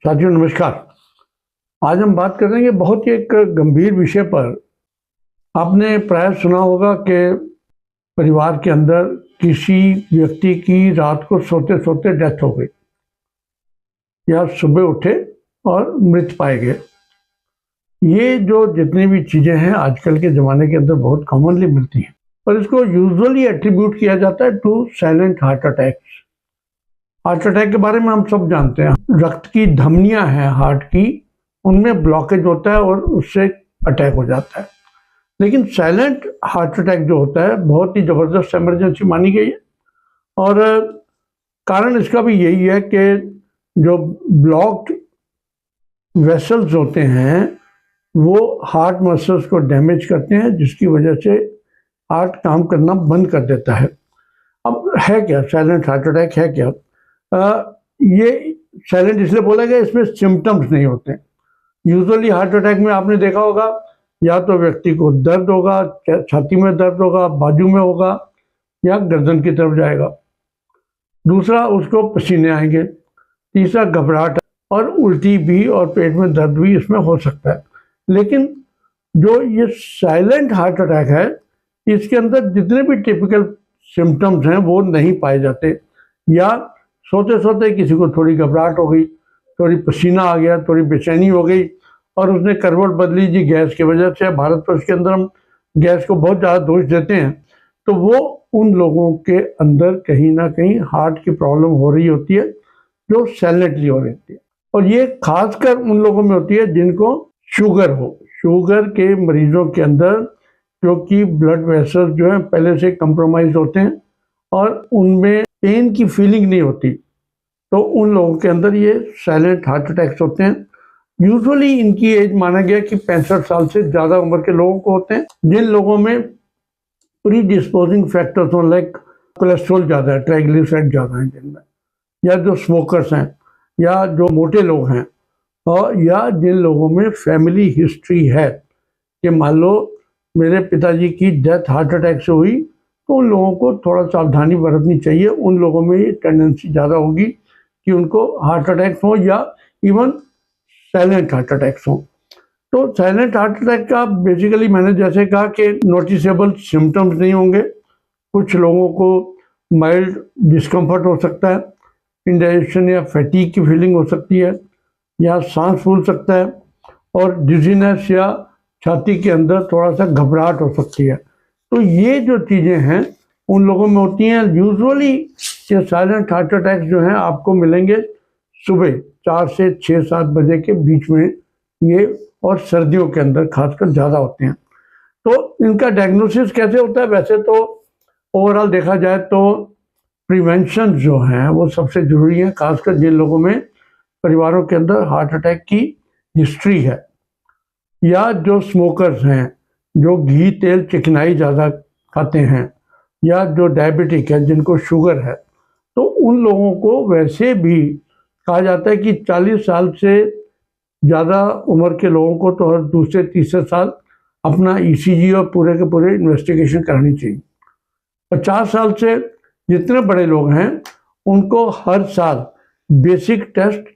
साथियों नमस्कार। आज हम बात करेंगे बहुत ही एक गंभीर विषय पर। आपने प्राय सुना होगा कि परिवार के अंदर किसी व्यक्ति की रात को सोते सोते डेथ हो गई या सुबह उठे और मृत पाए गए। ये जो जितनी भी चीज़ें हैं आजकल के ज़माने के अंदर बहुत कॉमनली मिलती हैं, और इसको यूजुअली एट्रीब्यूट किया जाता है to silent heart attacks. Heart attack के बारे में हम सब जानते हैं। रक्त की धमनियां हैं हार्ट की, उनमें ब्लॉकेज होता है और उससे अटैक हो जाता है। लेकिन साइलेंट हार्ट अटैक जो होता है बहुत ही ज़बरदस्त इमरजेंसी मानी गई है, और कारण इसका भी यही है कि जो ब्लॉक्ड वेसल्स होते हैं वो हार्ट मसल्स को डैमेज करते हैं, जिसकी वजह से हार्ट काम करना बंद कर देता है। अब है क्या साइलेंट हार्ट अटैक, है क्या? ये साइलेंट इसलिए बोला गया, इसमें सिम्टम्स नहीं होते। यूजुअली हार्ट अटैक में आपने देखा होगा या तो व्यक्ति को दर्द होगा, छाती में दर्द होगा, बाजू में होगा या गर्दन की तरफ जाएगा। दूसरा, उसको पसीने आएंगे। तीसरा, घबराहट और उल्टी भी और पेट में दर्द भी इसमें हो सकता है। लेकिन जो ये साइलेंट हार्ट अटैक है, इसके अंदर जितने भी टिपिकल सिम्टम्स हैं वो नहीं पाए जाते। या सोते सोते किसी को थोड़ी घबराहट हो गई, थोड़ी पसीना आ गया, थोड़ी बेचैनी हो गई और उसने करवट बदली जी गैस की वजह से। भारतवर्ष के अंदर हम गैस को बहुत ज़्यादा दोष देते हैं, तो वो उन लोगों के अंदर कहीं ना कहीं हार्ट की प्रॉब्लम हो रही होती है जो साइलेंटली हो रही होती है। और ये खासकर उन लोगों में होती है जिनको शुगर हो। शुगर के मरीजों के अंदर क्योंकि ब्लड वेसल्स जो है पहले से कंप्रोमाइज होते हैं और उनमें पेन की फीलिंग नहीं होती, तो उन लोगों के अंदर ये साइलेंट हार्ट अटैक्स होते हैं। यूजुअली इनकी एज माना गया कि 65 साल से ज़्यादा उम्र के लोगों को होते हैं। जिन लोगों में प्री डिस्पोजिंग फैक्टर्स हो, लाइक कोलेस्ट्रॉल ज़्यादा है, ट्राइग्लिसराइड ज़्यादा है जिनमें, या जो स्मोकर्स हैं, या जो मोटे लोग हैं, और या जिन लोगों में फैमिली हिस्ट्री है कि मान लो मेरे पिताजी की डेथ हार्ट अटैक से हुई, तो उन लोगों को थोड़ा सावधानी बरतनी चाहिए। उन लोगों में ये टेंडेंसी ज़्यादा होगी कि उनको हार्ट अटैक्स हो या इवन साइलेंट हार्ट अटैक्स हो। तो साइलेंट हार्ट अटैक का बेसिकली मैंने जैसे कहा कि नोटिसेबल सिम्टम्स नहीं होंगे। कुछ लोगों को माइल्ड डिस्कम्फर्ट हो सकता है, इंडाइजेशन या फैटीग की फीलिंग हो सकती है, या सांस फूल सकता है, और डिजीनेस या छाती के अंदर थोड़ा सा घबराहट हो सकती है। तो ये जो चीज़ें हैं उन लोगों में होती हैं। यूजुअली ये साइलेंट हार्ट अटैक जो हैं आपको मिलेंगे सुबह 4 से 6-7 बजे के बीच में ये, और सर्दियों के अंदर खासकर ज़्यादा होते हैं। तो इनका डायग्नोसिस कैसे होता है? वैसे तो ओवरऑल देखा जाए तो प्रिवेंशन जो हैं वो सबसे ज़रूरी है, खासकर जिन लोगों में परिवारों के अंदर हार्ट अटैक की हिस्ट्री है, या जो स्मोकर्स हैं, जो घी तेल चिकनाई ज़्यादा खाते हैं, या जो डायबिटिक है, जिनको शुगर है। तो उन लोगों को वैसे भी कहा जाता है कि 40 साल से ज़्यादा उम्र के लोगों को तो हर दूसरे तीसरे साल अपना ईसीजी और पूरे के पूरे इन्वेस्टिगेशन करानी चाहिए। 50 साल से जितने बड़े लोग हैं उनको हर साल बेसिक टेस्ट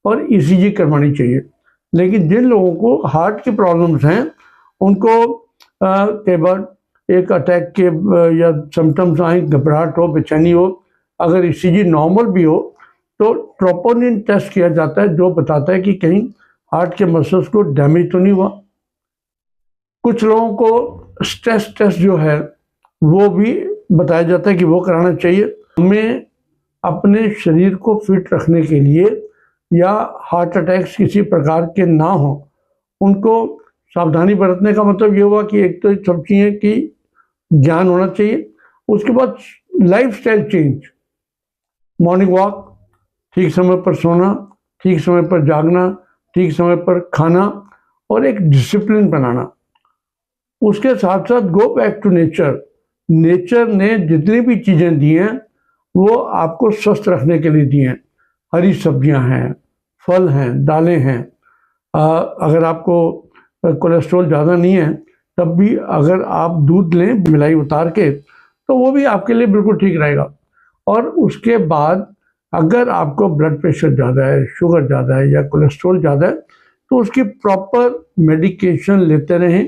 और ईसीजी करवानी चाहिए। लेकिन जिन लोगों को हार्ट की प्रॉब्लम्स हैं उनको कई बार एक अटैक के या सिम्टम्स आए, घबराहट हो, बेचैनी हो, अगर ईसीजी नॉर्मल भी हो तो ट्रोपोनिन टेस्ट किया जाता है जो बताता है कि कहीं हार्ट के मसल्स को डैमेज तो नहीं हुआ। कुछ लोगों को स्ट्रेस टेस्ट जो है वो भी बताया जाता है कि वो कराना चाहिए। हमें अपने शरीर को फिट रखने के लिए या हार्ट अटैक्स किसी प्रकार के ना हो, उनको सावधानी बरतने का मतलब ये हुआ कि एक तो सब चीज़ें की ज्ञान होना चाहिए। उसके बाद लाइफस्टाइल चेंज, मॉर्निंग वॉक, ठीक समय पर सोना, ठीक समय पर जागना, ठीक समय पर खाना, और एक डिसिप्लिन बनाना। उसके साथ साथ go back to nature. Nature ने जितनी भी चीज़ें दी हैं वो आपको स्वस्थ रखने के लिए दी हैं। हरी सब्जियां हैं, फल हैं, दालें हैं। अगर आपको कोलेस्ट्रॉल ज़्यादा नहीं है तब भी अगर आप दूध लें मिलाई उतार के, तो वो भी आपके लिए बिल्कुल ठीक रहेगा। और उसके बाद अगर आपको ब्लड प्रेशर ज़्यादा है, शुगर ज़्यादा है या कोलेस्ट्रॉल ज़्यादा है तो उसकी प्रॉपर मेडिकेशन लेते रहें,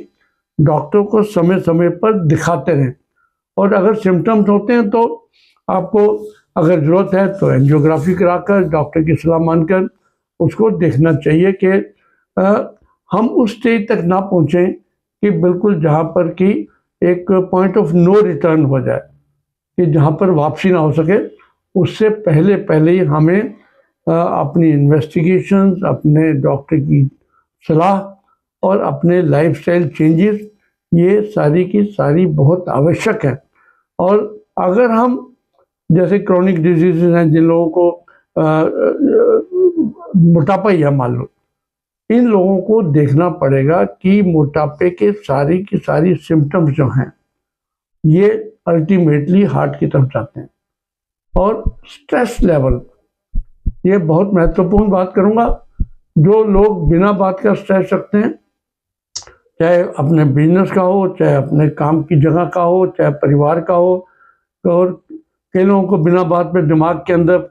डॉक्टर को समय समय पर दिखाते रहें। और अगर सिम्टम्स होते हैं तो आपको अगर ज़रूरत है तो एंजियोग्राफी कराकर डॉक्टर की सलाह मानकर उसको देखना चाहिए कि हम उस स्टेज तक ना पहुँचें कि बिल्कुल जहाँ पर कि एक पॉइंट ऑफ नो रिटर्न हो जाए, कि जहाँ पर वापसी ना हो सके। उससे पहले पहले ही हमें अपनी इन्वेस्टिगेशंस, अपने डॉक्टर की सलाह और अपने लाइफस्टाइल चेंजेस, ये सारी की सारी बहुत आवश्यक है। और अगर हम जैसे क्रॉनिक डिजीज़ हैं, जिन लोगों को मोटापा ही है मान लो, इन लोगों को देखना पड़ेगा कि मोटापे के सारी की सारी सिम्टम्स जो हैं ये अल्टीमेटली हार्ट की तरफ जाते हैं। और स्ट्रेस लेवल, ये बहुत महत्वपूर्ण बात करूंगा। जो लोग बिना बात का स्ट्रेस रखते हैं, चाहे अपने बिजनेस का हो, चाहे अपने काम की जगह का हो, चाहे परिवार का हो, और कई लोगों को बिना बात पे दिमाग के अंदर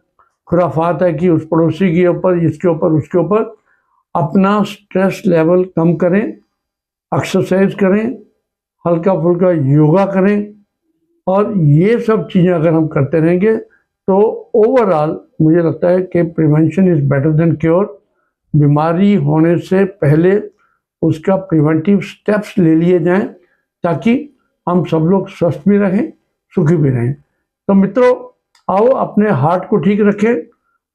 खुराफात है कि उस पड़ोसी के ऊपर, इसके ऊपर, उसके ऊपर। अपना स्ट्रेस लेवल कम करें, एक्सरसाइज करें, हल्का फुल्का योगा करें, और ये सब चीज़ें अगर हम करते रहेंगे तो ओवरऑल मुझे लगता है कि prevention is better than cure. बीमारी होने से पहले उसका प्रिवेंटिव स्टेप्स ले लिए जाएं ताकि हम सब लोग स्वस्थ भी रहें, सुखी भी रहें। तो मित्रों, आओ अपने हार्ट को ठीक रखें।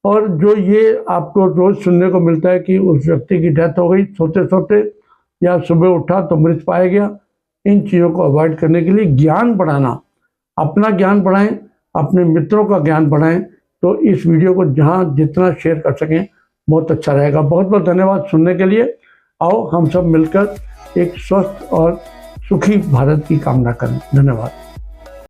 और जो ये आपको रोज़ सुनने को मिलता है कि उस व्यक्ति की डेथ हो गई सोते सोते, या सुबह उठा तो मृत पाया गया, इन चीज़ों को अवॉइड करने के लिए ज्ञान बढ़ाना, अपना ज्ञान बढ़ाएं, अपने मित्रों का ज्ञान बढ़ाएं। तो इस वीडियो को जहां जितना शेयर कर सकें बहुत अच्छा रहेगा। बहुत बहुत धन्यवाद सुनने के लिए। आओ हम सब मिलकर एक स्वस्थ और सुखी भारत की कामना करें। धन्यवाद।